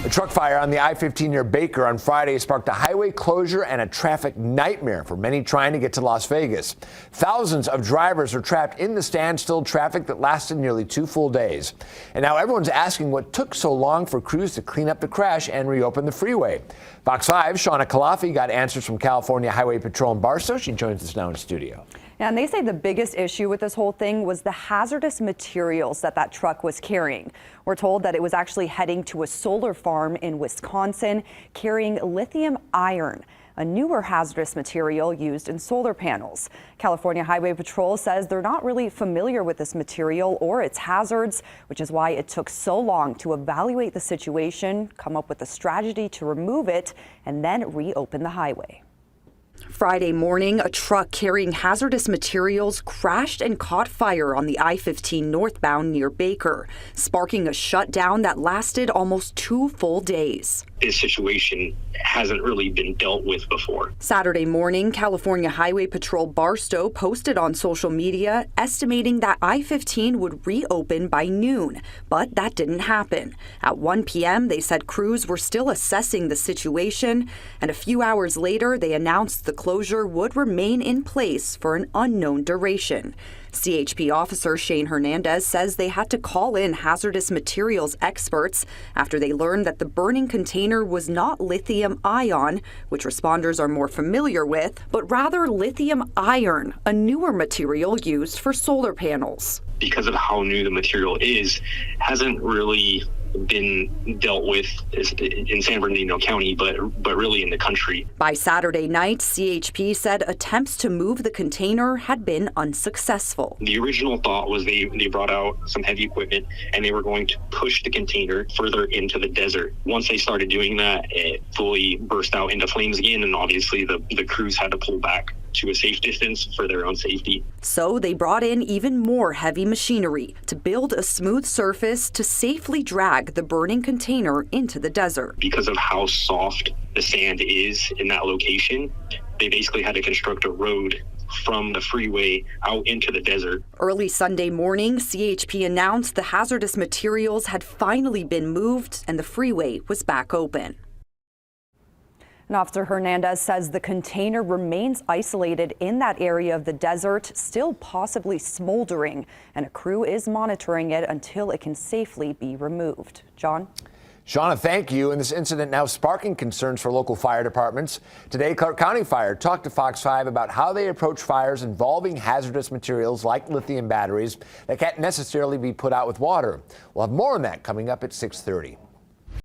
A truck fire on the I-15 near Baker on Friday sparked a highway closure and a traffic nightmare for many trying to get to Las Vegas. Thousands of drivers are trapped in the standstill traffic that lasted nearly 2 full days. And now everyone's asking what took so long for crews to clean up the crash and reopen the freeway. Fox 5's Shauna Kalafi got answers from California Highway Patrol in Barstow. She joins us now in studio. And they say the biggest issue with this whole thing was the hazardous materials that truck was carrying. We're told that it was actually heading to a solar farm in Wisconsin carrying lithium iron, a newer hazardous material used in solar panels. California Highway Patrol says they're not really familiar with this material or its hazards, which is why it took so long to evaluate the situation, come up with a strategy to remove it, and then reopen the highway. Friday morning, a truck carrying hazardous materials crashed and caught fire on the I-15 northbound near Baker, sparking a shutdown that lasted almost 2 full days. This situation hasn't really been dealt with before. Saturday morning, California Highway Patrol Barstow posted on social media estimating that I-15 would reopen by noon, but that didn't happen. At 1 p.m., they said crews were still assessing the situation, and a few hours later, they announced the closure would remain in place for an unknown duration. CHP officer Shane Hernandez says they had to call in hazardous materials experts after they learned that the burning container was not lithium ion, which responders are more familiar with, but rather lithium iron, a newer material used for solar panels. Because of how new the material is, hasn't really been dealt with in San Bernardino County, but really in the country. By Saturday night, CHP said attempts to move the container had been unsuccessful. The original thought was they brought out some heavy equipment and they were going to push the container further into the desert. Once they started doing that, it fully burst out into flames again, and obviously the crews had to pull back to a safe distance for their own safety. So they brought in even more heavy machinery to build a smooth surface to safely drag the burning container into the desert. Because of how soft the sand is in that location, they basically had to construct a road from the freeway out into the desert. Early Sunday morning, CHP announced the hazardous materials had finally been moved and the freeway was back open. And Officer Hernandez says the container remains isolated in that area of the desert, still possibly smoldering, and a crew is monitoring it until it can safely be removed. John? Shauna, thank you. And this incident now sparking concerns for local fire departments. Today, Clark County Fire talked to Fox 5 about how they approach fires involving hazardous materials like lithium batteries that can't necessarily be put out with water. We'll have more on that coming up at 6:30.